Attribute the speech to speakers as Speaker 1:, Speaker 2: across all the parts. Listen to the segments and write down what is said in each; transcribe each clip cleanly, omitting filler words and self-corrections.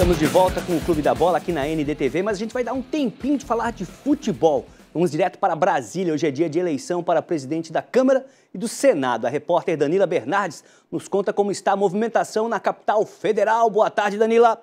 Speaker 1: Estamos de volta com o Clube da Bola aqui na NDTV, mas a gente vai dar um tempinho de falar de futebol. Vamos direto para Brasília. Hoje é dia de eleição para presidente da Câmara e do Senado. A repórter Danila Bernardes nos conta como está a movimentação na capital federal. Boa tarde, Danila.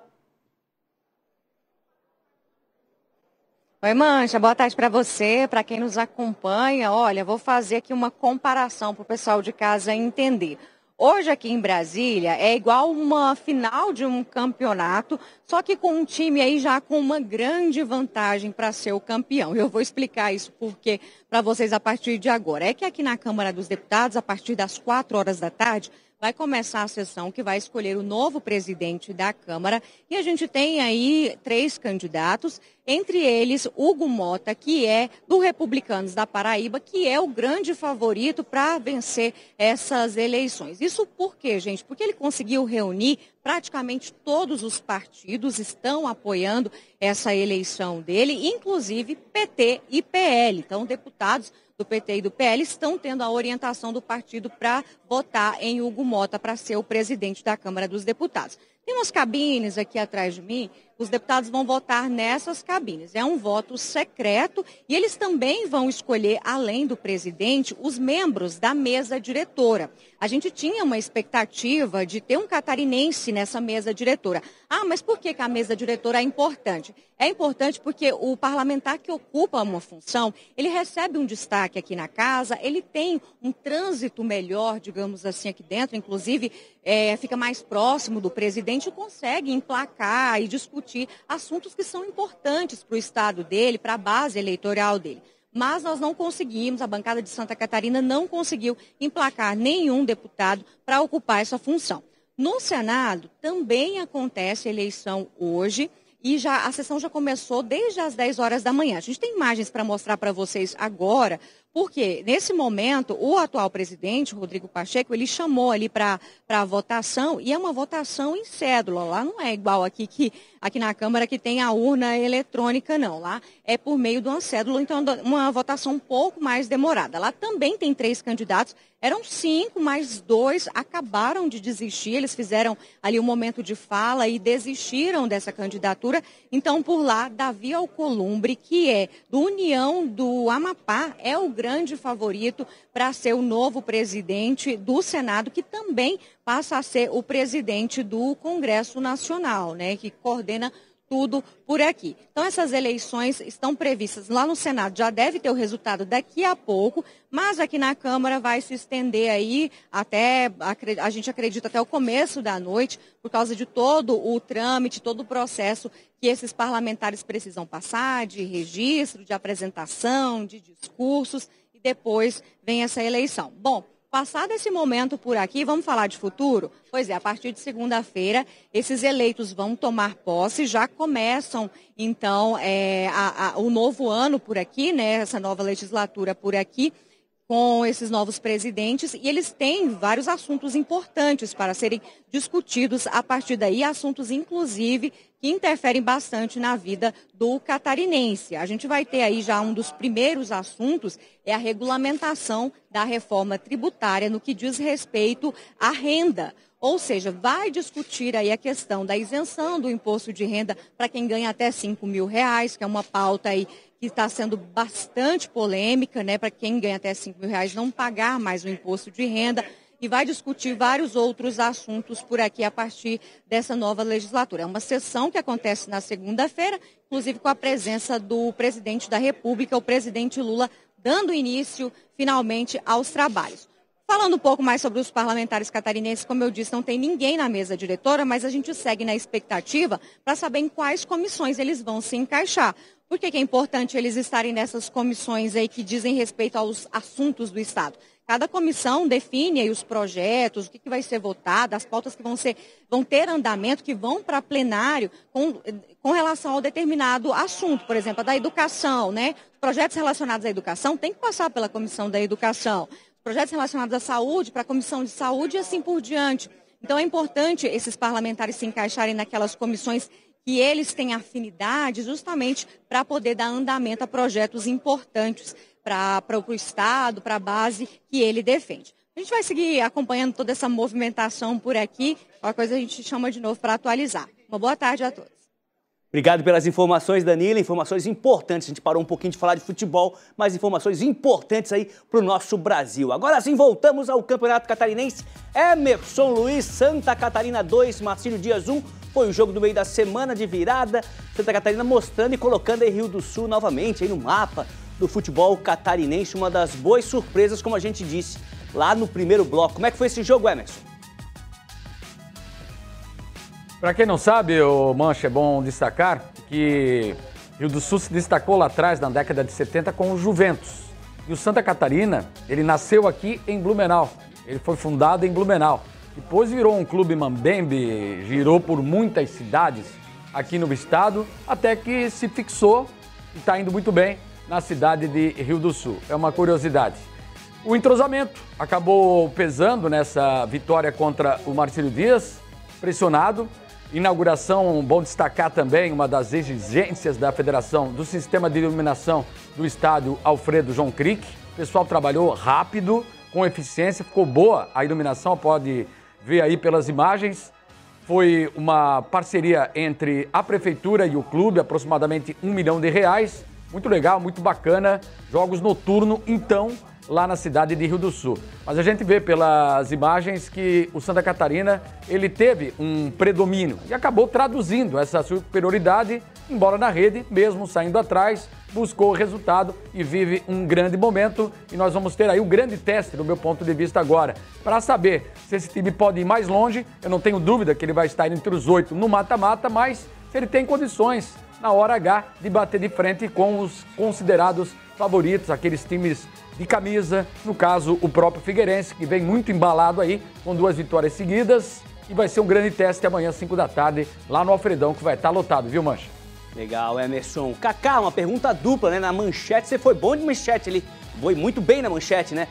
Speaker 2: Oi, Mancha, boa tarde para você, para quem nos acompanha. Olha, vou fazer aqui uma comparação para o pessoal de casa entender. Hoje aqui em Brasília é igual uma final de um campeonato, só que com um time aí já com uma grande vantagem para ser o campeão. Eu vou explicar isso porque para vocês a partir de agora. É que aqui na Câmara dos Deputados, a partir das 4 horas da tarde, vai começar a sessão que vai escolher o novo presidente da Câmara. E a gente tem aí 3 candidatos, entre eles Hugo Mota, que é do Republicanos da Paraíba, que é o grande favorito para vencer essas eleições. Isso por quê, gente? Porque ele conseguiu reunir praticamente todos os partidos estão apoiando essa eleição dele, inclusive PT e PL. Então, deputados do PT e do PL estão tendo a orientação do partido para votar em Hugo Mota para ser o presidente da Câmara dos Deputados. Tem umas cabines aqui atrás de mim, os deputados vão votar nessas cabines. É um voto secreto e eles também vão escolher, além do presidente, os membros da mesa diretora. A gente tinha uma expectativa de ter um catarinense nessa mesa diretora. Ah, mas por que a mesa diretora é importante? É importante porque o parlamentar que ocupa uma função, ele recebe um destaque aqui na casa, ele tem um trânsito melhor, digamos assim, aqui dentro, inclusive fica mais próximo do presidente e consegue emplacar e discutir assuntos que são importantes para o estado dele, para a base eleitoral dele. Mas nós não conseguimos, a bancada de Santa Catarina não conseguiu emplacar nenhum deputado para ocupar essa função. No Senado também acontece a eleição hoje e a sessão já começou desde as 10 horas da manhã. A gente tem imagens para mostrar para vocês agora, porque nesse momento o atual presidente, Rodrigo Pacheco, ele chamou ali para a votação e é uma votação em cédula. Lá não é igual aqui na Câmara que tem a urna eletrônica, não. Lá é por meio de uma cédula, então uma votação um pouco mais demorada. Lá também tem 3 candidatos, eram 5, mas 2 acabaram de desistir, eles fizeram ali um momento de fala e desistiram dessa candidatura. Então, por lá, Davi Alcolumbre, que é do União do Amapá, é o grande favorito para ser o novo presidente do Senado, que também passa a ser o presidente do Congresso Nacional, né, que coordena tudo por aqui. Então, essas eleições estão previstas lá no Senado, já deve ter o resultado daqui a pouco, mas aqui na Câmara vai se estender aí até, a gente acredita, até o começo da noite, por causa de todo o trâmite, todo o processo que esses parlamentares precisam passar, de registro, de apresentação, de discursos, e depois vem essa eleição. Bom, passado esse momento por aqui, vamos falar de futuro? Pois é, a partir de segunda-feira, esses eleitos vão tomar posse, já começam, então, o novo ano por aqui, né, essa nova legislatura por aqui, com esses novos presidentes, e eles têm vários assuntos importantes para serem discutidos a partir daí, assuntos, inclusive, que interferem bastante na vida do catarinense. A gente vai ter aí já um dos primeiros assuntos, é a regulamentação da reforma tributária no que diz respeito à renda. Ou seja, vai discutir aí a questão da isenção do imposto de renda para quem ganha até R$5 mil, que é uma pauta aí que está sendo bastante polêmica, né, para quem ganha até R$5 mil não pagar mais o imposto de renda, e vai discutir vários outros assuntos por aqui a partir dessa nova legislatura. É uma sessão que acontece na segunda-feira, inclusive com a presença do presidente da República, o presidente Lula, dando início finalmente aos trabalhos. Falando um pouco mais sobre os parlamentares catarinenses, como eu disse, não tem ninguém na mesa diretora, mas a gente segue na expectativa para saber em quais comissões eles vão se encaixar. Por que é importante eles estarem nessas comissões aí que dizem respeito aos assuntos do Estado? Cada comissão define aí os projetos, o que vai ser votado, as pautas que vão ter andamento, que vão para plenário com relação ao determinado assunto, por exemplo, a da educação, né? Os projetos relacionados à educação têm que passar pela Comissão da Educação. Os projetos relacionados à saúde, para a Comissão de Saúde e assim por diante. Então é importante esses parlamentares se encaixarem naquelas comissões que eles têm afinidade justamente para poder dar andamento a projetos importantes para o Estado, para a base que ele defende. A gente vai seguir acompanhando toda essa movimentação por aqui, qualquer coisa a gente chama de novo para atualizar. Uma boa tarde a todos.
Speaker 1: Obrigado pelas informações, Danila. Informações importantes. A gente parou um pouquinho de falar de futebol, mas informações importantes aí para o nosso Brasil. Agora sim, voltamos ao Campeonato Catarinense. Emerson Luiz, Santa Catarina 2, Marcílio Dias 1. Foi o jogo do meio da semana de virada. Santa Catarina mostrando e colocando aí Rio do Sul novamente aí no mapa do futebol catarinense. Uma das boas surpresas, como a gente disse lá no primeiro bloco. Como é que foi esse jogo, Emerson?
Speaker 3: Para quem não sabe, o Mancha, é bom destacar que Rio do Sul se destacou lá atrás, na década de 70, com o Juventus. E o Santa Catarina, ele nasceu aqui em Blumenau. Ele foi fundado em Blumenau. Depois virou um clube mambembe, girou por muitas cidades aqui no estado, até que se fixou e está indo muito bem na cidade de Rio do Sul. É uma curiosidade. O entrosamento acabou pesando nessa vitória contra o Marcílio Dias, pressionado. Inauguração, bom destacar também, uma das exigências da federação do sistema de iluminação do estádio Alfredo João Crick. O pessoal trabalhou rápido, com eficiência, ficou boa a iluminação, pode ver aí pelas imagens. Foi uma parceria entre a prefeitura e o clube, aproximadamente R$1 milhão. Muito legal, muito bacana. Jogos noturnos, então, lá na cidade de Rio do Sul. Mas a gente vê pelas imagens que o Santa Catarina, ele teve um predomínio e acabou traduzindo essa superioridade, embora na rede, mesmo saindo atrás, buscou o resultado e vive um grande momento. E nós vamos ter aí o grande teste, do meu ponto de vista agora, para saber se esse time pode ir mais longe. Eu não tenho dúvida que ele vai estar entre os 8 no mata-mata, mas se ele tem condições, na hora H, de bater de frente com os considerados favoritos, aqueles times de camisa, no caso o próprio Figueirense, que vem muito embalado aí, com 2 vitórias seguidas, e vai ser um grande teste amanhã, 5 da tarde, lá no Alfredão, que vai estar lotado, viu, Mancha?
Speaker 1: Legal, Emerson. Kaká, uma pergunta dupla, né? Na manchete, você foi bom de manchete ali, foi muito bem na manchete, né?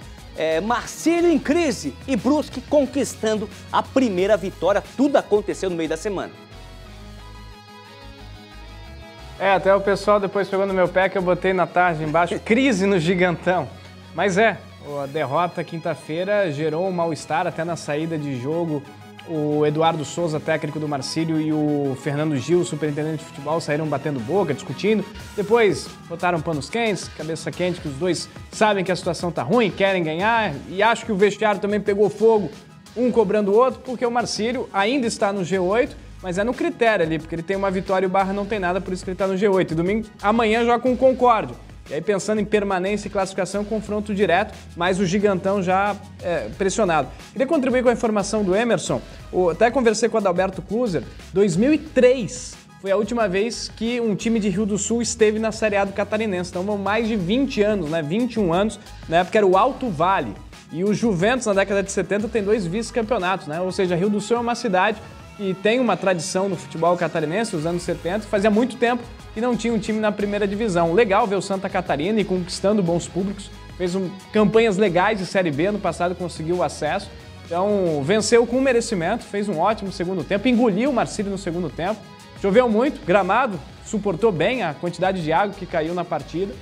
Speaker 1: Marcílio em crise e Brusque conquistando a primeira vitória, tudo aconteceu no meio da semana.
Speaker 4: Até o pessoal depois pegou no meu pé que eu botei na tarde embaixo, crise no Gigantão. Mas a derrota quinta-feira gerou um mal-estar até na saída de jogo. O Eduardo Souza, técnico do Marcílio, e o Fernando Gil, superintendente de futebol, saíram batendo boca, discutindo. Depois botaram panos quentes, cabeça quente, que os dois sabem que a situação tá ruim, querem ganhar. E acho que o vestiário também pegou fogo, um cobrando o outro, porque o Marcílio ainda está no G8, mas é no critério ali, porque ele tem uma vitória e o Barra não tem nada, por isso que ele está no G8. E domingo, amanhã, joga com o Concórdia. E aí, pensando em permanência e classificação, confronto direto, mas o Gigantão já pressionado. Queria contribuir com a informação do Emerson. Até conversei com o Adalberto Kluser. 2003 foi a última vez que um time de Rio do Sul esteve na Série A do Catarinense. Então, mais de 20 anos, né? 21 anos. Na época era o Alto Vale. E o Juventus, na década de 70, tem 2 vice-campeonatos, né? Ou seja, Rio do Sul é uma cidade que tem uma tradição no futebol catarinense, nos anos 70, fazia muito tempo que não tinha um time na primeira divisão. Legal ver o Santa Catarina e conquistando bons públicos, fez campanhas legais de Série B, no passado conseguiu o acesso, então venceu com merecimento, fez um ótimo segundo tempo, engoliu o Marcílio no segundo tempo, choveu muito, gramado, suportou bem a quantidade de água que caiu na partida,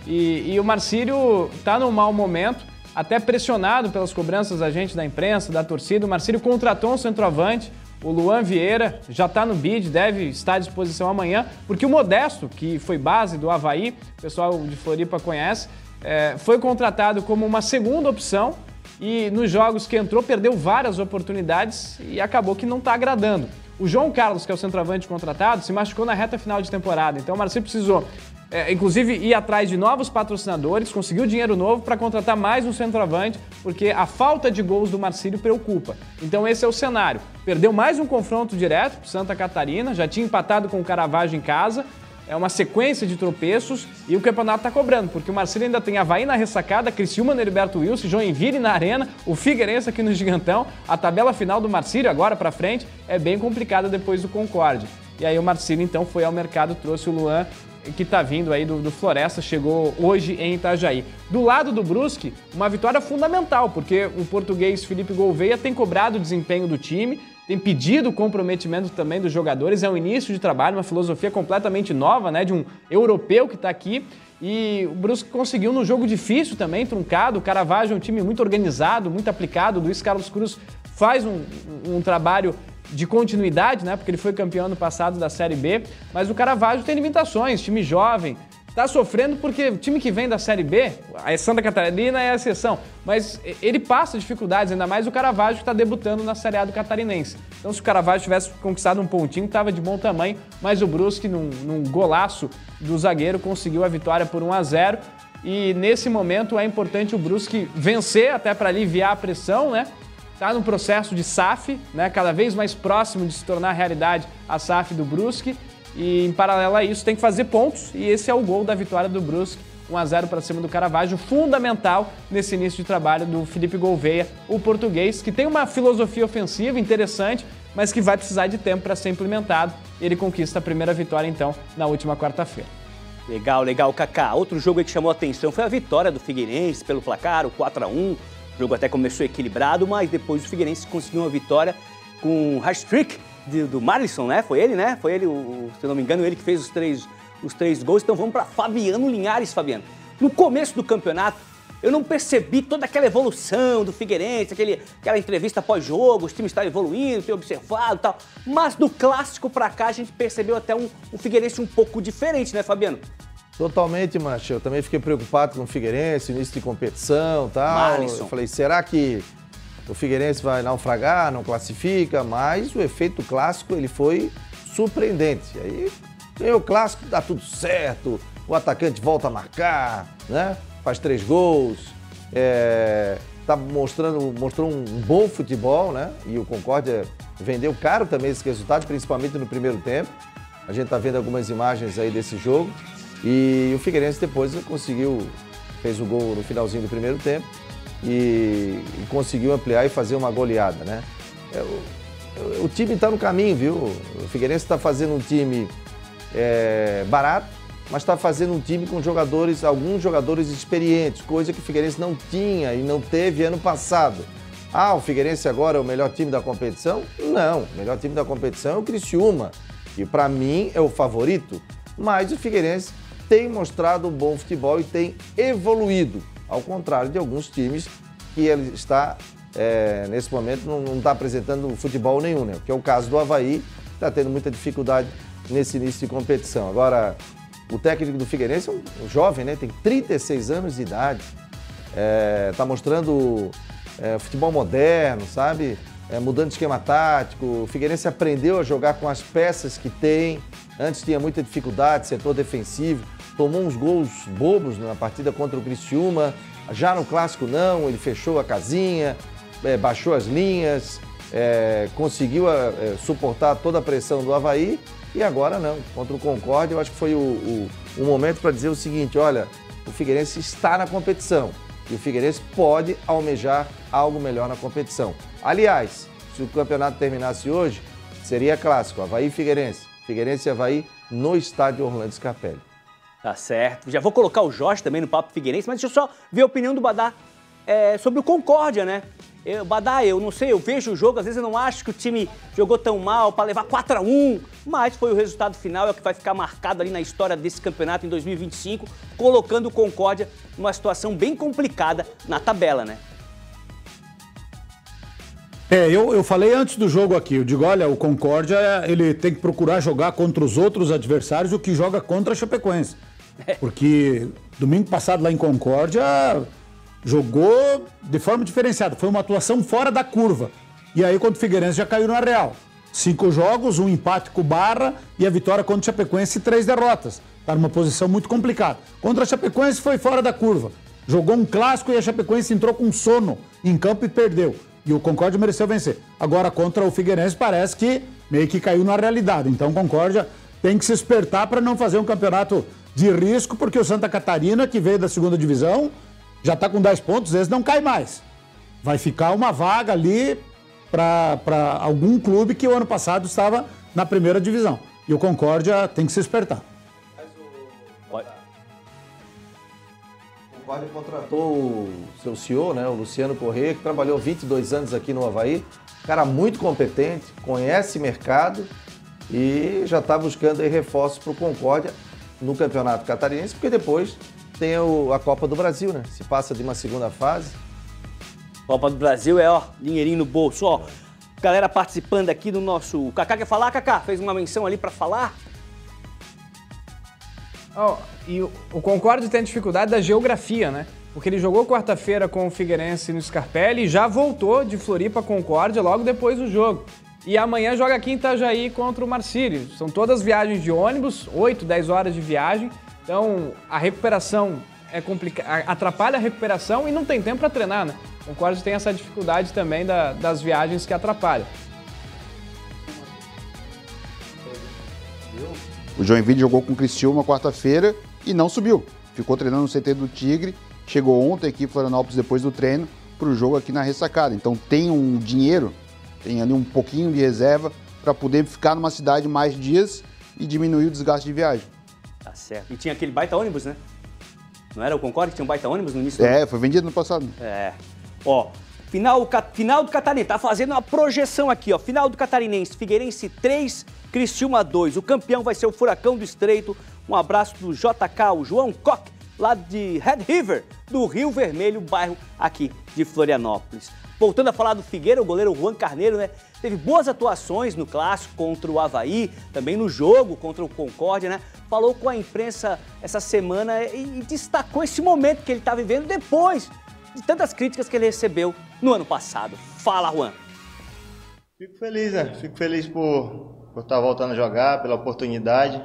Speaker 4: e o Marcílio está num mau momento, até pressionado pelas cobranças da gente, da imprensa, da torcida. O Marcílio contratou um centroavante, o Luan Vieira, já está no bid, deve estar à disposição amanhã, porque o Modesto, que foi base do Avaí, o pessoal de Floripa conhece, foi contratado como uma segunda opção e nos jogos que entrou perdeu várias oportunidades e acabou que não está agradando. O João Carlos, que é o centroavante contratado, se machucou na reta final de temporada, então o Marcílio precisou inclusive ir atrás de novos patrocinadores, conseguiu dinheiro novo para contratar mais um centroavante, porque a falta de gols do Marcílio preocupa. Então esse é o cenário. Perdeu mais um confronto direto para Santa Catarina, já tinha empatado com o Caravaggio em casa, é uma sequência de tropeços e o campeonato está cobrando, porque o Marcílio ainda tem Avaí na ressacada, Criciúma no Heriberto Wilson, Joinville na Arena, o Figueirense aqui no Gigantão. A tabela final do Marcílio agora para frente é bem complicada depois do Concórdia. E aí o Marcílio então foi ao mercado, trouxe o Luan, que está vindo aí do Floresta, chegou hoje em Itajaí. Do lado do Brusque, uma vitória fundamental, porque o português Felipe Gouveia tem cobrado o desempenho do time, tem pedido o comprometimento também dos jogadores, é um início de trabalho, uma filosofia completamente nova, né, de um europeu que está aqui, e o Brusque conseguiu num jogo difícil também, truncado. O Caravaggio é um time muito organizado, muito aplicado, o Luiz Carlos Cruz faz um trabalho de continuidade, né? Porque ele foi campeão ano passado da Série B, mas o Caravaggio tem limitações, time jovem, tá sofrendo porque o time que vem da Série B, a Santa Catarina é a exceção, mas ele passa dificuldades, ainda mais o Caravaggio que está debutando na Série A do Catarinense. Então se o Caravaggio tivesse conquistado um pontinho, estava de bom tamanho, mas o Brusque, num golaço do zagueiro, conseguiu a vitória por 1-0. E nesse momento é importante o Brusque vencer, até para aliviar a pressão, né? Está no processo de SAF, né? Cada vez mais próximo de se tornar realidade a SAF do Brusque. E em paralelo a isso tem que fazer pontos, e esse é o gol da vitória do Brusque, 1-0 para cima do Caravaggio, fundamental nesse início de trabalho do Felipe Gouveia, o português, que tem uma filosofia ofensiva interessante, mas que vai precisar de tempo para ser implementado. Ele conquista a primeira vitória, então, na última quarta-feira.
Speaker 1: Legal, legal, Kaká. Outro jogo aí que chamou a atenção foi a vitória do Figueirense pelo placar, o 4-1. O jogo até começou equilibrado, mas depois o Figueirense conseguiu uma vitória com um hat-trick do Marlisson, né? Foi ele, né? Foi ele, se eu não me engano, ele que fez os três gols. Então vamos para Fabiano Linhares, Fabiano. No começo do campeonato, eu não percebi toda aquela evolução do Figueirense, aquela entrevista pós-jogo, os times estão evoluindo, tem observado e tal. Mas do clássico para cá a gente percebeu até um Figueirense um pouco diferente, né, Fabiano?
Speaker 5: Totalmente, Mancha. Eu também fiquei preocupado com o Figueirense, início de competição e tal.
Speaker 1: Marlisson.
Speaker 5: Eu falei, será que o Figueirense vai naufragar, não classifica? Mas o efeito clássico, ele foi surpreendente. Aí ganhou o clássico, dá tudo certo, o atacante volta a marcar, né? Faz 3 gols, mostrou um bom futebol, né? E o Concórdia vendeu caro também esse resultado, principalmente no primeiro tempo. A gente tá vendo algumas imagens aí desse jogo. E o Figueirense depois fez o gol no finalzinho do primeiro tempo e conseguiu ampliar e fazer uma goleada, né? O time está no caminho, viu? O Figueirense está fazendo um time barato, mas está fazendo um time com alguns jogadores experientes, coisa que o Figueirense não tinha e não teve ano passado. Ah, o Figueirense agora é o melhor time da competição? Não, o melhor time da competição é o Criciúma, que para mim é o favorito, mas o Figueirense tem mostrado um bom futebol e tem evoluído, ao contrário de alguns times que ele está, nesse momento, não está apresentando futebol nenhum, né? Que é o caso do Avaí, que está tendo muita dificuldade nesse início de competição. Agora, o técnico do Figueirense é um jovem, né? Tem 36 anos de idade, está mostrando futebol moderno, sabe? Mudando de esquema tático. O Figueirense aprendeu a jogar com as peças que tem. Antes tinha muita dificuldade, setor defensivo, tomou uns gols bobos na partida contra o Criciúma. Já no clássico não, ele fechou a casinha, baixou as linhas, conseguiu suportar toda a pressão do Avaí. E agora não, contra o Concórdia, eu acho que foi o momento para dizer o seguinte, olha, o Figueirense está na competição e o Figueirense pode almejar algo melhor na competição. Aliás, se o campeonato terminasse hoje, seria clássico, Avaí e Figueirense. Figueirense e Avaí no estádio Orlando Scarpelli.
Speaker 1: Tá certo. Já vou colocar o Jorge também no Papo Figueirense, mas deixa eu só ver a opinião do Badá sobre o Concórdia, né? Badá, eu não sei, eu vejo o jogo, às vezes eu não acho que o time jogou tão mal para levar 4-1, mas foi o resultado final, é o que vai ficar marcado ali na história desse campeonato em 2025, colocando o Concórdia numa situação bem complicada na tabela, né?
Speaker 6: Eu falei antes do jogo aqui, eu digo, olha, o Concórdia, ele tem que procurar jogar contra os outros adversários o que joga contra a Chapecoense. Porque domingo passado lá em Concórdia jogou de forma diferenciada, foi uma atuação fora da curva. E aí contra o Figueirense já caiu na real. 5 jogos, um empate com o Barra e a vitória contra o Chapecoense e 3 derrotas. Está numa posição muito complicada. Contra a Chapecoense foi fora da curva. Jogou um clássico e a Chapecoense entrou com sono em campo e perdeu. E o Concórdia mereceu vencer. Agora, contra o Figueirense, parece que meio que caiu na realidade. Então, o Concórdia tem que se espertar para não fazer um campeonato de risco, porque o Santa Catarina, que veio da segunda divisão, já está com 10 pontos, esse não cai mais. Vai ficar uma vaga ali para algum clube que o ano passado estava na primeira divisão. E o Concórdia tem que se espertar.
Speaker 5: O Concórdia contratou o seu CEO, né, o Luciano Corrêa, que trabalhou 22 anos aqui no Avaí. Cara muito competente, conhece mercado e já está buscando aí reforços para o Concórdia no Campeonato Catarinense, porque depois tem a Copa do Brasil, né? Se passa de uma segunda fase.
Speaker 1: Copa do Brasil dinheirinho no bolso, ó. Galera participando aqui do nosso... O Kaká quer falar, Kaká? Fez uma menção ali para falar?
Speaker 4: E o Concórdia tem a dificuldade da geografia, né? Porque ele jogou quarta-feira com o Figueirense no Scarpelli e já voltou de Floripa a Concórdia logo depois do jogo. E amanhã joga aqui em Itajaí contra o Marcílio. São todas viagens de ônibus, 8, 10 horas de viagem. Então a recuperação é complicada, atrapalha a recuperação e não tem tempo para treinar, né? O Concórdia tem essa dificuldade também das viagens que atrapalham.
Speaker 7: O Joinville jogou com o Criciúma quarta-feira e não subiu. Ficou treinando no CT do Tigre. Chegou ontem aqui em Florianópolis depois do treino para o jogo aqui na Ressacada. Então tem um dinheiro, tem ali um pouquinho de reserva para poder ficar numa cidade mais dias e diminuir o desgaste de viagem.
Speaker 1: Tá certo. E tinha aquele baita ônibus, né? Não era o Concórdia que tinha um baita ônibus no início?
Speaker 7: Foi vendido no passado.
Speaker 1: Ó, final do Catarinense. Tá fazendo uma projeção aqui, ó. Final do Catarinense. Figueirense 3, Criciúma 2. O campeão vai ser o Furacão do Estreito. Um abraço do JK, o João Koch, lá de Red River, do Rio Vermelho, bairro aqui de Florianópolis. Voltando a falar do Figueira, o goleiro Juan Carneiro, né? Teve boas atuações no clássico contra o Avaí, também no jogo contra o Concórdia, né? Falou com a imprensa essa semana e destacou esse momento que ele está vivendo depois de tantas críticas que ele recebeu no ano passado. Fala, Juan.
Speaker 8: Fico feliz, né? Fico feliz por estar voltando a jogar, pela oportunidade.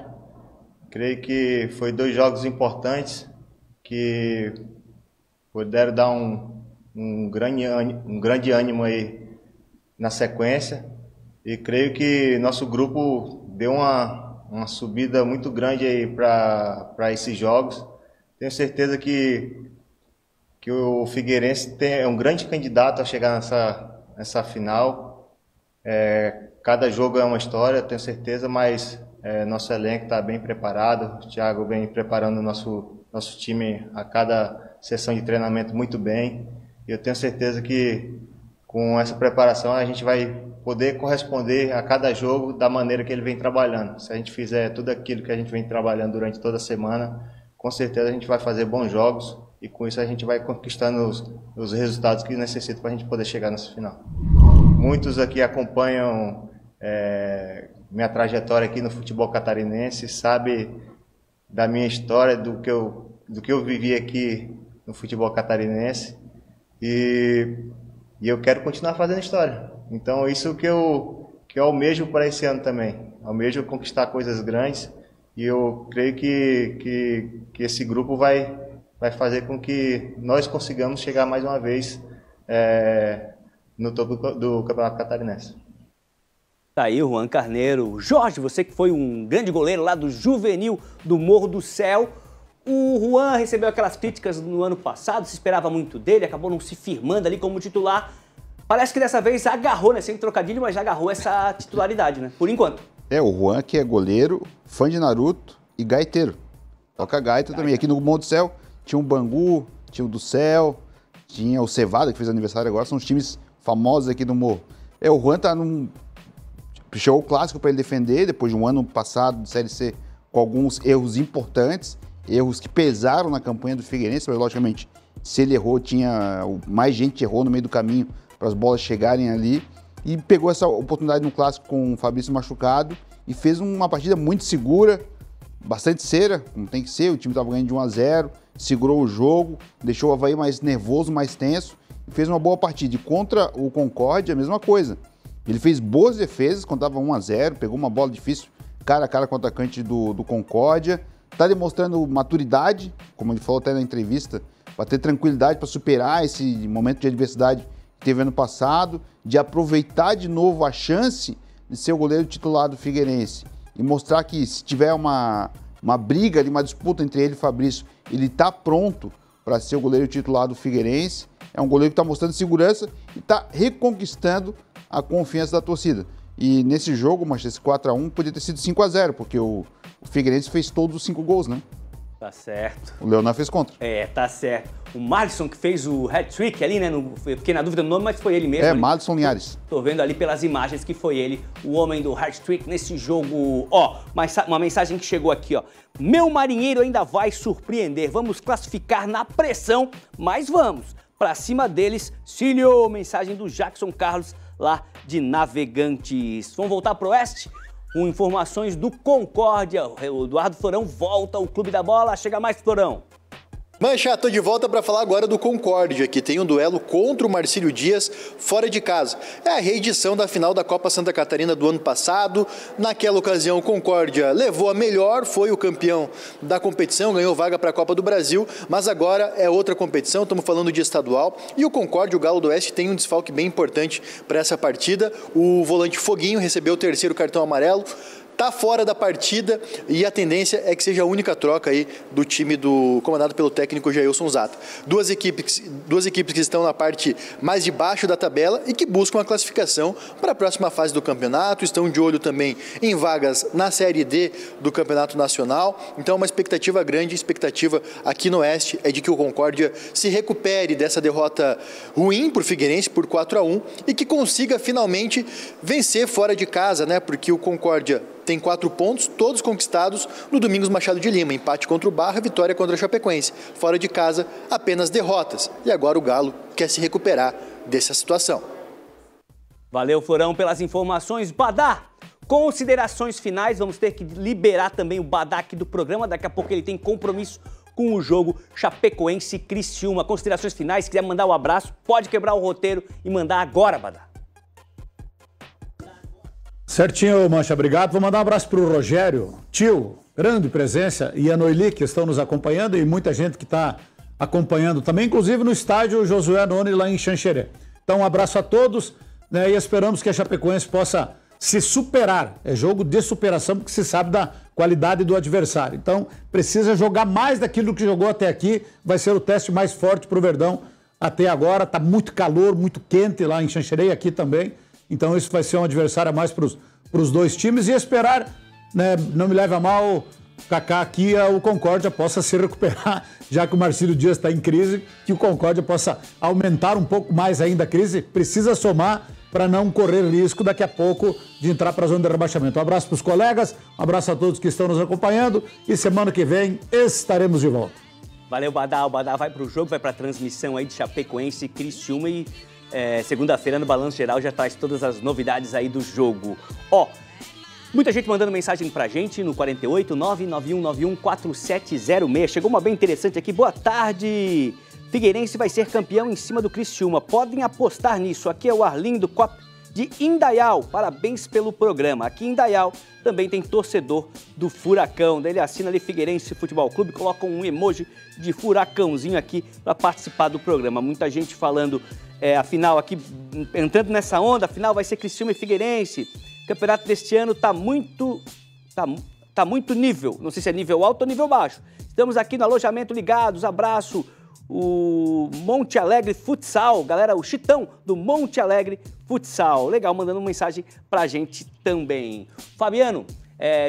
Speaker 8: Creio que foi 2 jogos importantes que puderam dar um grande ânimo aí na sequência. E creio que nosso grupo deu uma subida muito grande aí para esses jogos. Tenho certeza que o Figueirense é um grande candidato a chegar nessa final. Cada jogo é uma história, tenho certeza, mas nosso elenco está bem preparado. O Thiago vem preparando o nosso time a cada sessão de treinamento muito bem. E eu tenho certeza que com essa preparação a gente vai poder corresponder a cada jogo da maneira que ele vem trabalhando. Se a gente fizer tudo aquilo que a gente vem trabalhando durante toda a semana, com certeza a gente vai fazer bons jogos e com isso a gente vai conquistando os resultados que necessita para a gente poder chegar nessa final. Muitos aqui acompanham minha trajetória aqui no futebol catarinense, sabe da minha história, do que eu vivi aqui no futebol catarinense e eu quero continuar fazendo história. Então isso que eu almejo para esse ano também. Almejo conquistar coisas grandes e eu creio que esse grupo vai fazer com que nós consigamos chegar mais uma vez no topo do Campeonato Catarinense.
Speaker 1: Tá aí o Juan Carneiro. Jorge, você que foi um grande goleiro lá do Juvenil do Morro do Céu. O Juan recebeu aquelas críticas no ano passado, se esperava muito dele, acabou não se firmando ali como titular. Parece que dessa vez agarrou, né? Sem trocadilho, mas já agarrou essa titularidade, né? Por enquanto. O
Speaker 7: Juan que é goleiro, fã de Naruto e gaiteiro. Toca gaita também. Aqui no Morro do Céu tinha o Bangu, tinha o do Céu, tinha o Cevada, que fez aniversário agora. São os times famosos aqui do Morro. O Juan tá chegou o clássico para ele defender, depois de um ano passado de Série C com alguns erros importantes, erros que pesaram na campanha do Figueirense, mas logicamente se ele errou, mais gente errou no meio do caminho para as bolas chegarem ali, e pegou essa oportunidade no clássico com o Fabrício machucado e fez uma partida muito segura, bastante cera, como tem que ser. O time estava ganhando de 1-0, segurou o jogo, deixou o Avaí mais nervoso, mais tenso, e fez uma boa partida. E contra o Concórdia, a mesma coisa. Ele fez boas defesas quando estava 1-0, pegou uma bola difícil cara a cara com o atacante do Concórdia. Está demonstrando maturidade, como ele falou até na entrevista, para ter tranquilidade para superar esse momento de adversidade que teve ano passado, de aproveitar de novo a chance de ser o goleiro titular do Figueirense e mostrar que se tiver uma briga, uma disputa entre ele e o Fabrício, ele está pronto para ser o goleiro titular do Figueirense. É um goleiro que está mostrando segurança e está reconquistando a confiança da torcida. E nesse jogo, mas esse 4-1 podia ter sido 5-0, porque o Figueirense fez todos os 5 gols, né?
Speaker 1: Tá certo.
Speaker 7: O Leonardo fez contra.
Speaker 1: Tá certo. O Madison que fez o hat-trick ali, né? Eu fiquei na dúvida do nome, mas foi ele mesmo.
Speaker 7: Madison Linhares.
Speaker 1: Tô vendo ali pelas imagens que foi ele, o homem do hat-trick nesse jogo. Uma mensagem que chegou aqui, ó. Meu marinheiro ainda vai surpreender. Vamos classificar na pressão, mas vamos. pra cima deles. Cílio, mensagem do Jackson Carlos, lá de Navegantes. Vamos voltar pro Oeste? Com informações do Concórdia. O Eduardo Florão volta ao Clube da Bola. Chega mais, Florão.
Speaker 9: Mancha, tô de volta para falar agora do Concórdia, que tem um duelo contra o Marcílio Dias fora de casa. É a reedição da final da Copa Santa Catarina do ano passado. Naquela ocasião, o Concórdia levou a melhor, foi o campeão da competição, ganhou vaga para a Copa do Brasil, mas agora é outra competição, estamos falando de estadual. E o Concórdia, o Galo do Oeste, tem um desfalque bem importante para essa partida. O volante Foguinho recebeu o 3º cartão amarelo. Está fora da partida e a tendência é que seja a única troca aí do time comandado pelo técnico Jailson Zata. Duas equipes que estão na parte mais de baixo da tabela e que buscam a classificação para a próxima fase do campeonato, estão de olho também em vagas na Série D do Campeonato Nacional. Então uma expectativa grande, expectativa aqui no Oeste é de que o Concórdia se recupere dessa derrota ruim por Figueirense por 4-1 e que consiga finalmente vencer fora de casa, né? Porque o Concórdia tem 4 pontos, todos conquistados no Domingos Machado de Lima. Empate contra o Barra, vitória contra a Chapecoense. Fora de casa, apenas derrotas. E agora o Galo quer se recuperar dessa situação.
Speaker 1: Valeu, Florão, pelas informações. Badá, considerações finais. Vamos ter que liberar também o Badá aqui do programa. Daqui a pouco ele tem compromisso com o jogo Chapecoense e Criciúma. Considerações finais, se quiser mandar um abraço, pode quebrar o roteiro e mandar agora, Badá.
Speaker 6: Certinho, Mancha, obrigado. Vou mandar um abraço para o Rogério, tio, grande presença, e a Noeli, que estão nos acompanhando, e muita gente que está acompanhando também, inclusive no estádio Josué Noni, lá em Xanxerê. Então, um abraço a todos, né, e esperamos que a Chapecoense possa se superar. É jogo de superação, porque se sabe da qualidade do adversário. Então, precisa jogar mais daquilo que jogou até aqui, vai ser o teste mais forte para o Verdão até agora. Está muito calor, muito quente lá em Xanxerê, aqui também. Então isso vai ser um adversário a mais para os dois times e esperar, né, não me leve a mal, Kaká, aqui o Concórdia possa se recuperar, já que o Marcílio Dias está em crise, que o Concórdia possa aumentar um pouco mais ainda a crise, precisa somar para não correr risco daqui a pouco de entrar para a zona de rebaixamento. Um abraço para os colegas, um abraço a todos que estão nos acompanhando e semana que vem estaremos de volta.
Speaker 1: Valeu, Badá. O Badá vai para o jogo, vai para a transmissão aí de Chapecoense e Criciúma e segunda-feira no Balanço Geral já traz todas as novidades aí do jogo. Ó, muita gente mandando mensagem pra gente no 48 99191 4706. Chegou uma bem interessante aqui. Boa tarde. Figueirense vai ser campeão em cima do Criciúma. Podem apostar nisso. Aqui é o Arlindo Cop de Indaial. Parabéns pelo programa. Aqui em Indaial também tem torcedor do Furacão. Daí ele assina ali Figueirense Futebol Clube, coloca um emoji de furacãozinho aqui para participar do programa. Muita gente falando afinal aqui, entrando nessa onda, afinal vai ser Criciúma e Figueirense. O campeonato deste ano tá muito nível. Não sei se é nível alto ou nível baixo. Estamos aqui no alojamento ligados. Abraço. O Monte Alegre Futsal, galera, o Chitão do Monte Alegre Futsal. Legal, mandando uma mensagem pra gente também. Fabiano,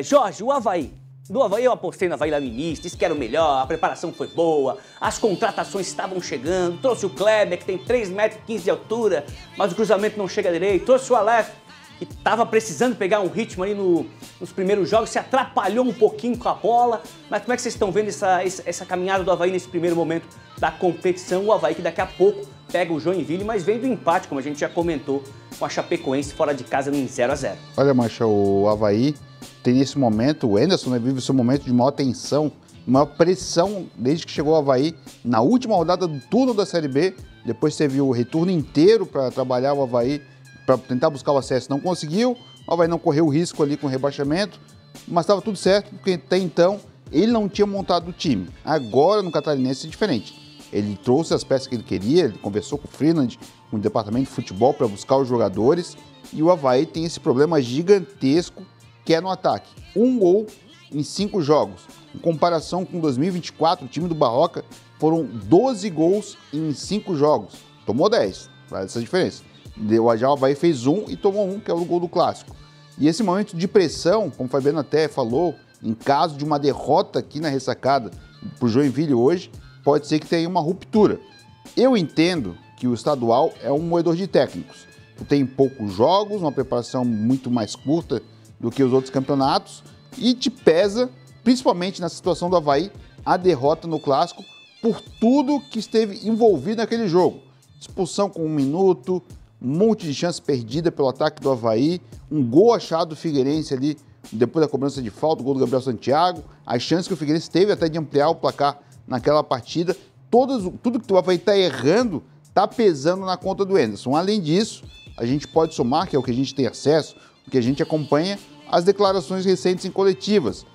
Speaker 1: Jorge, o Avaí. Do Avaí eu apostei no Avaí lá no início, disse que era o melhor, a preparação foi boa, as contratações estavam chegando, trouxe o Kleber, que tem 3,15 metros de altura, mas o cruzamento não chega direito, trouxe o Aleph, que estava precisando pegar um ritmo ali nos primeiros jogos, se atrapalhou um pouquinho com a bola, mas como é que vocês estão vendo essa caminhada do Avaí nesse primeiro momento da competição? O Avaí que daqui a pouco pega o Joinville, mas vem do empate, como a gente já comentou, com a Chapecoense fora de casa em 0-0.
Speaker 7: Olha, Mancha, o Avaí tem nesse momento, o Anderson, né, vive esse momento de maior tensão, maior pressão desde que chegou o Avaí na última rodada do turno da Série B. Depois teve o retorno inteiro para trabalhar o Avaí, para tentar buscar o acesso. Não conseguiu, o Avaí não correu o risco ali com o rebaixamento, mas estava tudo certo, porque até então ele não tinha montado o time. Agora no Catarinense é diferente. Ele trouxe as peças que ele queria, ele conversou com o Freeland, com o departamento de futebol para buscar os jogadores, e o Avaí tem esse problema gigantesco que é no ataque. 1 gol em 5 jogos. Em comparação com 2024, o time do Barroca foram 12 gols em 5 jogos. Tomou 10, faz essa diferença. Já o Avaí fez 1 e tomou 1, que é o gol do Clássico. E esse momento de pressão, como o Fabiano até falou, em caso de uma derrota aqui na ressacada para o Joinville hoje, pode ser que tenha uma ruptura. Eu entendo que o estadual é um moedor de técnicos. Tem poucos jogos, uma preparação muito mais curta do que os outros campeonatos e te pesa, principalmente na situação do Avaí, a derrota no Clássico por tudo que esteve envolvido naquele jogo. Expulsão com 1 minuto, um monte de chance perdida pelo ataque do Avaí, um gol achado do Figueirense ali, depois da cobrança de falta, o gol do Gabriel Santiago, as chances que o Figueirense teve até de ampliar o placar naquela partida. Tudo que o Avaí está errando está pesando na conta do Enderson. Além disso, a gente pode somar, que é o que a gente tem acesso, o que a gente acompanha, as declarações recentes em coletivas,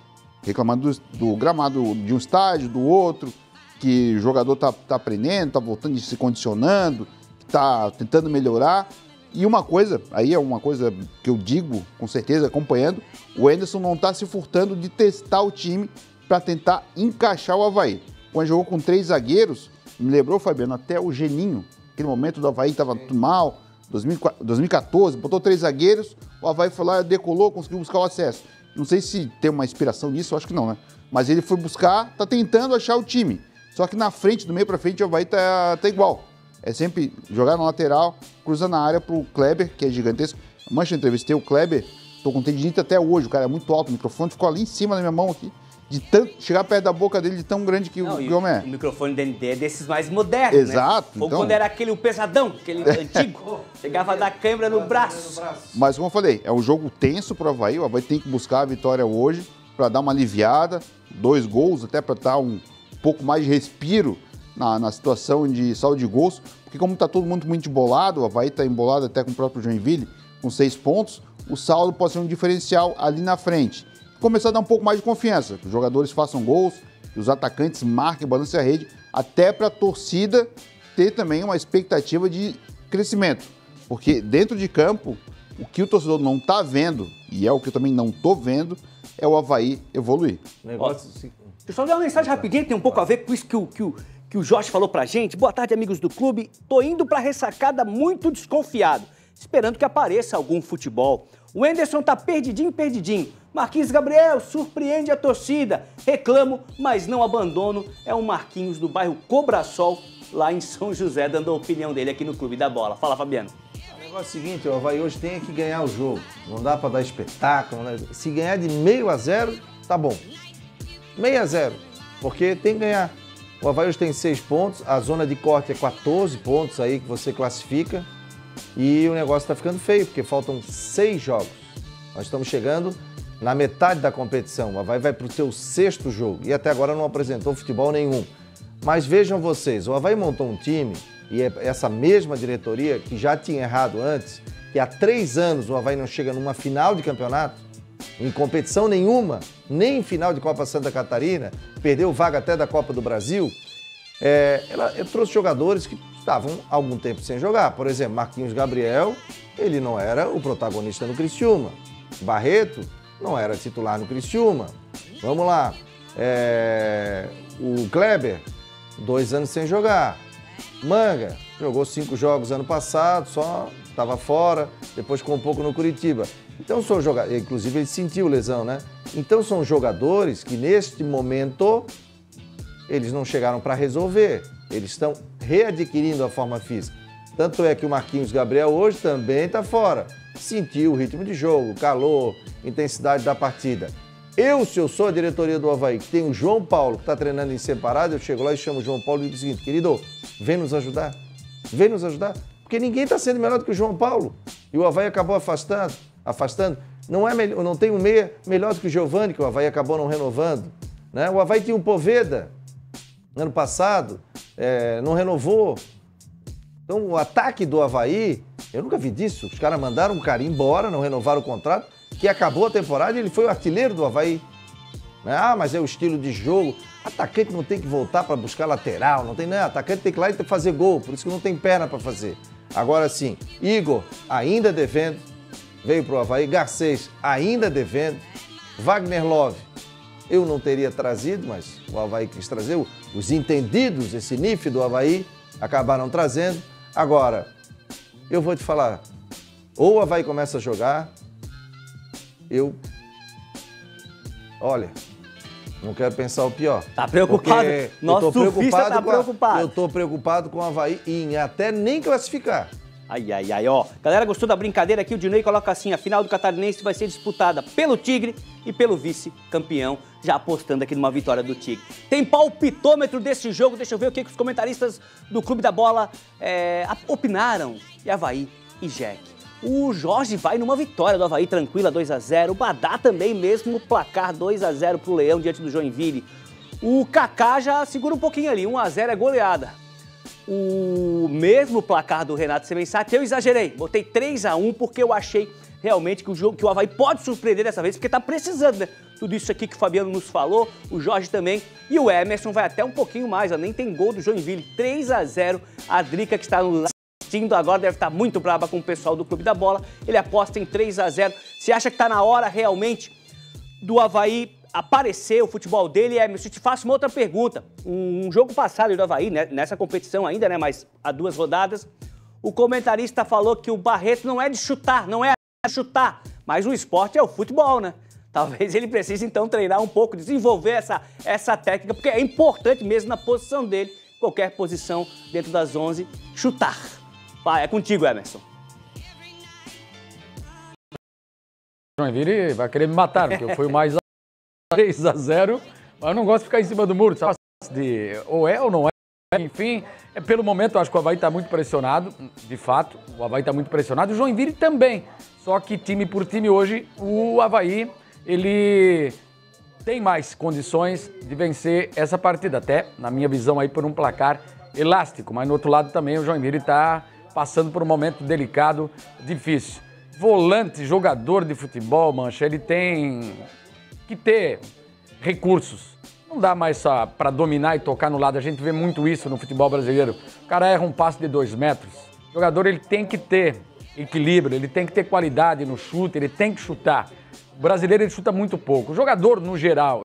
Speaker 7: reclamando do gramado de um estádio, do outro, que o jogador está aprendendo, está voltando e se condicionando, está tentando melhorar. E uma coisa, aí é uma coisa que eu digo com certeza, acompanhando, o Enderson não está se furtando de testar o time para tentar encaixar o Avaí. Quando jogou com 3 zagueiros, me lembrou, Fabiano, até o Geninho, aquele momento do Avaí estava tudo mal, 2014, botou 3 zagueiros, o Avaí foi lá, decolou, conseguiu buscar o acesso. Não sei se tem uma inspiração nisso, eu acho que não, né? Mas ele foi buscar, tá tentando achar o time. Só que na frente, do meio pra frente, o Avaí tá igual. É sempre jogar na lateral, cruzar na área pro Kleber, que é gigantesco. Mancha, eu entrevistei o Kleber, tô com tendinite até hoje, o cara é muito alto, o microfone ficou ali em cima da minha mão aqui. De tanto, chegar perto da boca dele de tão grande que o homem é.
Speaker 1: O microfone da ND é desses mais modernos,
Speaker 7: exato,
Speaker 1: né? Ou quando era aquele pesadão, aquele antigo, chegava a dar câimbra no braço.
Speaker 7: Mas como eu falei, é um jogo tenso pro Avaí, o Avaí tem que buscar a vitória hoje para dar uma aliviada, 2 gols, até para dar um pouco mais de respiro na situação de saldo de gols, porque como tá todo mundo muito embolado, o Avaí tá embolado até com o próprio Joinville, com 6 pontos, o saldo pode ser um diferencial ali na frente. Começar a dar um pouco mais de confiança, que os jogadores façam gols, que os atacantes marquem, balancem a rede, até para a torcida ter também uma expectativa de crescimento. Porque dentro de campo, o que o torcedor não está vendo, e é o que eu também não estou vendo, é o Avaí evoluir.
Speaker 1: Deixa eu só dar uma mensagem rapidinha, que tem um pouco a ver com isso que o Jorge falou pra gente. Boa tarde, amigos do clube. Tô indo pra ressacada muito desconfiado, esperando que apareça algum futebol. O Enderson tá perdidinho. Marquinhos Gabriel surpreende a torcida. Reclamo, mas não abandono. É o Marquinhos do bairro Cobrasol, lá em São José, dando a opinião dele aqui no Clube da Bola. Fala, Fabiano.
Speaker 5: O negócio é o seguinte, o Avaí hoje tem que ganhar o jogo. Não dá para dar espetáculo. Né? Se ganhar de 0,5-0, tá bom. 0,5-0, porque tem que ganhar. O Avaí hoje tem 6 pontos, a zona de corte é 14 pontos aí que você classifica. E o negócio está ficando feio, porque faltam 6 jogos. Nós estamos chegando na metade da competição. O Avaí vai para o seu 6º jogo e até agora não apresentou futebol nenhum. Mas vejam vocês, o Avaí montou um time, e é essa mesma diretoria que já tinha errado antes, que há 3 anos o Avaí não chega numa final de campeonato, em competição nenhuma, nem em final de Copa Santa Catarina, perdeu vaga até da Copa do Brasil. Ela trouxe jogadores que estavam há algum tempo sem jogar. Por exemplo, Marquinhos Gabriel, ele não era o protagonista no Criciúma. Barreto não era titular no Criciúma. Vamos lá. O Kleber, 2 anos sem jogar. Manga, jogou 5 jogos ano passado, só estava fora, depois ficou um pouco no Curitiba. Então são jogadores, inclusive ele sentiu lesão, né? Então são jogadores que neste momento eles não chegaram para resolver, eles estão readquirindo a forma física. Tanto é que o Marquinhos Gabriel hoje também está fora. Sentiu o ritmo de jogo, calor, intensidade da partida. Se eu sou a diretoria do Avaí, que tem o João Paulo, que está treinando em separado, eu chego lá e chamo o João Paulo e digo o seguinte: querido, vem nos ajudar, porque ninguém está sendo melhor do que o João Paulo. E o Avaí acabou afastando. Não tem um meia melhor do que o Giovani, que o Avaí acabou não renovando. Né? O Avaí tinha o Poveda, ano passado, não renovou. Então, o ataque do Avaí, eu nunca vi disso. Os caras mandaram um cara embora, não renovaram o contrato, que acabou a temporada e ele foi o artilheiro do Avaí. Mas é o estilo de jogo. Atacante não tem que voltar para buscar lateral, não tem, né? Atacante tem que ir lá e fazer gol, por isso que não tem perna para fazer. Agora sim, Igor ainda devendo, veio para o Avaí. Garcês ainda devendo. Wagner Love, eu não teria trazido, mas o Avaí quis trazer. Os entendidos, esse NIF do Avaí, acabaram trazendo. Agora, eu vou te falar, ou o Avaí começa a jogar, olha, não quero pensar o pior.
Speaker 1: Tá preocupado?
Speaker 5: Nosso surfista tá preocupado. Eu tô preocupado com o Avaí em até nem classificar.
Speaker 1: Ai, ai, ai, ó. Galera, gostou da brincadeira aqui? O Dinei coloca assim, a final do Catarinense vai ser disputada pelo Tigre e pelo vice-campeão, já apostando aqui numa vitória do Tigre. Tem palpitômetro desse jogo, deixa eu ver o que os comentaristas do Clube da Bola opinaram. E Avaí e Jack. O Jorge vai numa vitória do Avaí, tranquila, 2-0. O Badá também, mesmo placar 2-0 pro Leão diante do Joinville. O Kaká já segura um pouquinho ali, 1-0 é goleada. O mesmo placar do Renato Sebensati, eu exagerei, botei 3-1 porque eu achei realmente que o Avaí pode surpreender dessa vez, porque tá precisando, né? Tudo isso aqui que o Fabiano nos falou, o Jorge também, e o Emerson vai até um pouquinho mais, ó, nem tem gol do Joinville, 3-0, a Drica que está assistindo agora deve estar muito brava com o pessoal do Clube da Bola, ele aposta em 3-0, você acha que tá na hora realmente do Avaí aparecer o futebol dele? Emerson, te faço uma outra pergunta. Um jogo passado do Avaí, né, nessa competição ainda, né, mas há 2 rodadas, o comentarista falou que o Barreto não é de chutar, mas o esporte é o futebol, né? Talvez ele precise, então, treinar um pouco, desenvolver essa técnica, porque é importante mesmo na posição dele, qualquer posição dentro das 11, chutar. Vai, é contigo, Emerson.
Speaker 3: O Joinville vai querer me matar, porque eu fui o mais 3-0, mas eu não gosto de ficar em cima do muro, sabe? Ou é ou não é. Enfim, pelo momento eu acho que o Avaí está muito pressionado, de fato, o Avaí está muito pressionado, o Joinville também. Só que time por time hoje, o Avaí, ele tem mais condições de vencer essa partida, até, na minha visão, aí por um placar elástico. Mas no outro lado também o Joinville está passando por um momento delicado, difícil. Volante, jogador de futebol, Mancha, ele tem que ter recursos. Não dá mais só para dominar e tocar no lado. A gente vê muito isso no futebol brasileiro. O cara erra um passe de 2 metros. O jogador ele tem que ter equilíbrio, ele tem que ter qualidade no chute, ele tem que chutar. O brasileiro ele chuta muito pouco. O jogador, no geral,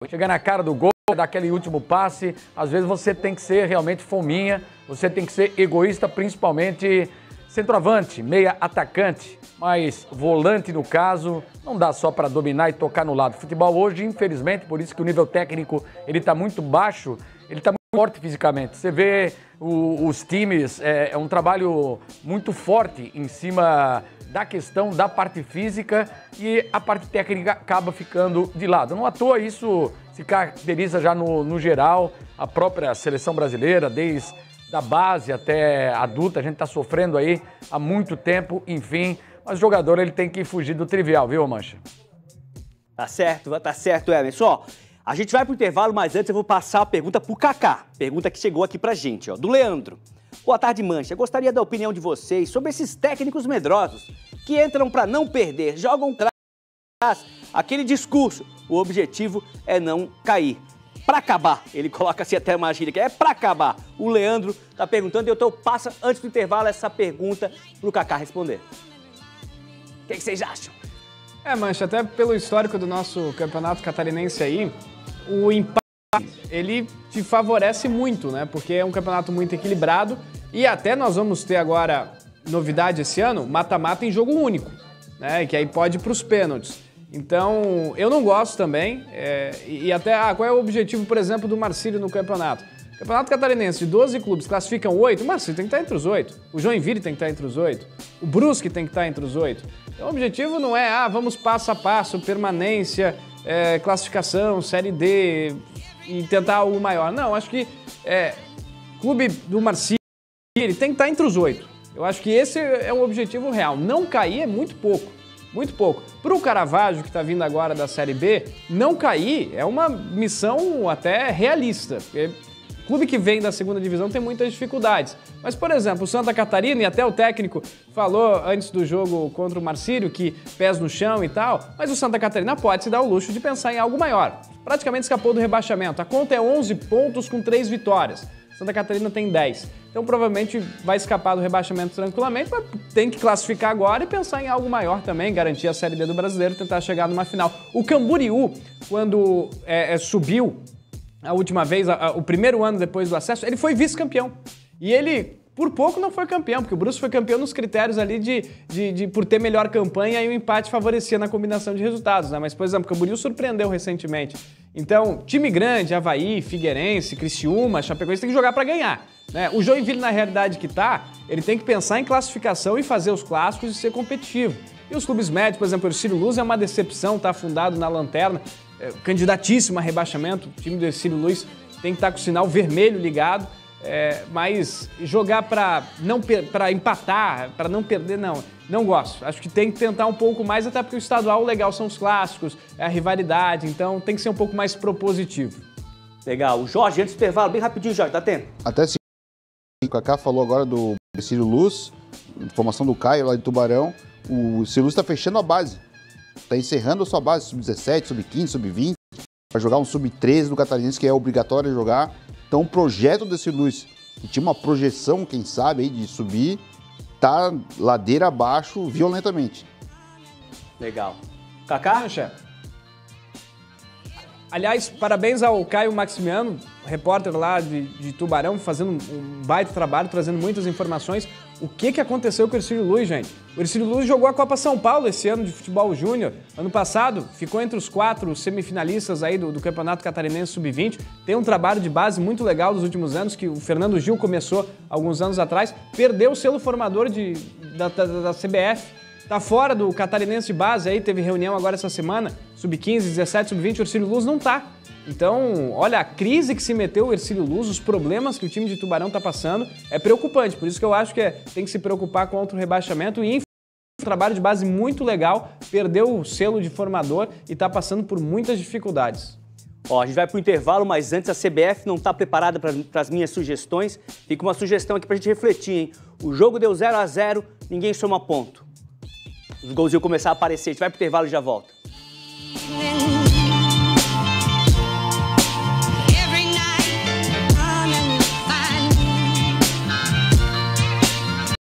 Speaker 3: chega na cara do gol, dá aquele último passe. Às vezes você tem que ser realmente fominha, você tem que ser egoísta, principalmente centroavante, meia atacante. Mas volante, no caso, não dá só para dominar e tocar no lado. Futebol hoje, infelizmente, por isso que o nível técnico ele está muito baixo, ele está muito forte fisicamente. Você vê os times, é um trabalho muito forte em cima da questão da parte física e a parte técnica acaba ficando de lado. Não à toa isso se caracteriza já no geral, a própria seleção brasileira, desde da base até adulta, a gente está sofrendo aí há muito tempo, enfim. Mas o jogador ele tem que fugir do trivial, viu, Mancha?
Speaker 1: Tá certo, Emerson. Ó, a gente vai pro intervalo, mas antes eu vou passar a pergunta pro Kaká. Pergunta que chegou aqui pra gente, ó, do Leandro. Boa tarde, Mancha. Gostaria da opinião de vocês sobre esses técnicos medrosos que entram pra não perder, jogam atrás, aquele discurso. O objetivo é não cair. Pra acabar, ele coloca assim até uma gíria que é pra acabar. O Leandro tá perguntando e eu passo antes do intervalo essa pergunta pro Kaká responder. O que vocês acham?
Speaker 4: Mancha, até pelo histórico do nosso campeonato catarinense aí, o empate, ele te favorece muito, né? Porque é um campeonato muito equilibrado e até nós vamos ter agora, novidade esse ano, mata-mata em jogo único, né? Que aí pode ir para os pênaltis. Então, eu não gosto também, e até, qual é o objetivo, por exemplo, do Marcílio no campeonato? Campeonato Catarinense, de 12 clubes, classificam 8, o Marcílio tem que estar entre os 8, o Joinville tem que estar entre os 8, o Brusque tem que estar entre os 8. Então, o objetivo não é, vamos passo a passo, permanência, classificação, Série D e tentar algo maior. Não, acho que clube do Marcílio, ele tem que estar entre os 8. Eu acho que esse é um objetivo real. Não cair é muito pouco. Muito pouco. Para o Caravaggio, que está vindo agora da Série B, não cair é uma missão até realista. Porque o clube que vem da segunda divisão tem muitas dificuldades. Mas, por exemplo, o Santa Catarina, e até o técnico falou antes do jogo contra o Marcílio, que pés no chão e tal, mas o Santa Catarina pode se dar o luxo de pensar em algo maior. Praticamente escapou do rebaixamento. A conta é 11 pontos com 3 vitórias. Santa Catarina tem 10. Então, provavelmente, vai escapar do rebaixamento tranquilamente, mas tem que classificar agora e pensar em algo maior também, garantir a Série D do Brasileiro, tentar chegar numa final. O Camboriú, quando subiu a última vez, o primeiro ano depois do acesso, ele foi vice-campeão. E ele por pouco não foi campeão, porque o Brusque foi campeão nos critérios ali por ter melhor campanha e o empate favorecia na combinação de resultados, né? Mas, por exemplo, o Camboriú surpreendeu recentemente. Então, time grande, Avaí, Figueirense, Criciúma, Chapecoense tem que jogar para ganhar, né? O Joinville, na realidade que ele tem que pensar em classificação e fazer os clássicos e ser competitivo. E os clubes médios, por exemplo, o Ercílio Luz é uma decepção, está afundado na lanterna, candidatíssimo a rebaixamento. O time do Ercílio Luz tem que estar com o sinal vermelho ligado. Mas jogar para empatar, para não perder, não gosto. Acho que tem que tentar um pouco mais, até porque o estadual, o legal são os clássicos, é a rivalidade, então tem que ser um pouco mais propositivo.
Speaker 1: Legal. O Jorge, antes do intervalo, bem rapidinho, Jorge, dá tempo?
Speaker 7: Até se o Kaká falou agora do Ercílio Luz, informação do Caio lá de Tubarão, o Ercílio Luz está fechando a base, está encerrando a sua base, sub-17, sub-15, sub-20, para jogar um sub-13 do Catarinense, que é obrigatório jogar. Então, o projeto desse Luz, que tinha uma projeção, quem sabe, aí, de subir, tá ladeira abaixo violentamente.
Speaker 1: Legal. Kaká?
Speaker 4: Aliás, parabéns ao Caio Maximiano, repórter lá de Tubarão, fazendo um baita trabalho, trazendo muitas informações. O que aconteceu com o Ercílio Luz, gente? O Ercílio Luz jogou a Copa São Paulo esse ano de futebol júnior. Ano passado, ficou entre os 4 semifinalistas aí do Campeonato Catarinense Sub-20. Tem um trabalho de base muito legal dos últimos anos, que o Fernando Gil começou alguns anos atrás. Perdeu o selo formador da CBF. Tá fora do Catarinense de base, aí teve reunião agora essa semana, sub-15, 17, sub-20, o Ercílio Luz não tá. Então, olha, a crise que se meteu o Ercílio Luz, os problemas que o time de Tubarão tá passando, é preocupante. Por isso que eu acho que tem que se preocupar contra o rebaixamento e, um trabalho de base muito legal, perdeu o selo de formador e tá passando por muitas dificuldades.
Speaker 1: Ó, a gente vai pro intervalo, mas antes a CBF não tá preparada para as minhas sugestões. Fica uma sugestão aqui pra gente refletir, hein? O jogo deu 0 a 0, ninguém soma ponto. Os gols iam começar a aparecer. A gente vai pro intervalo e já volta.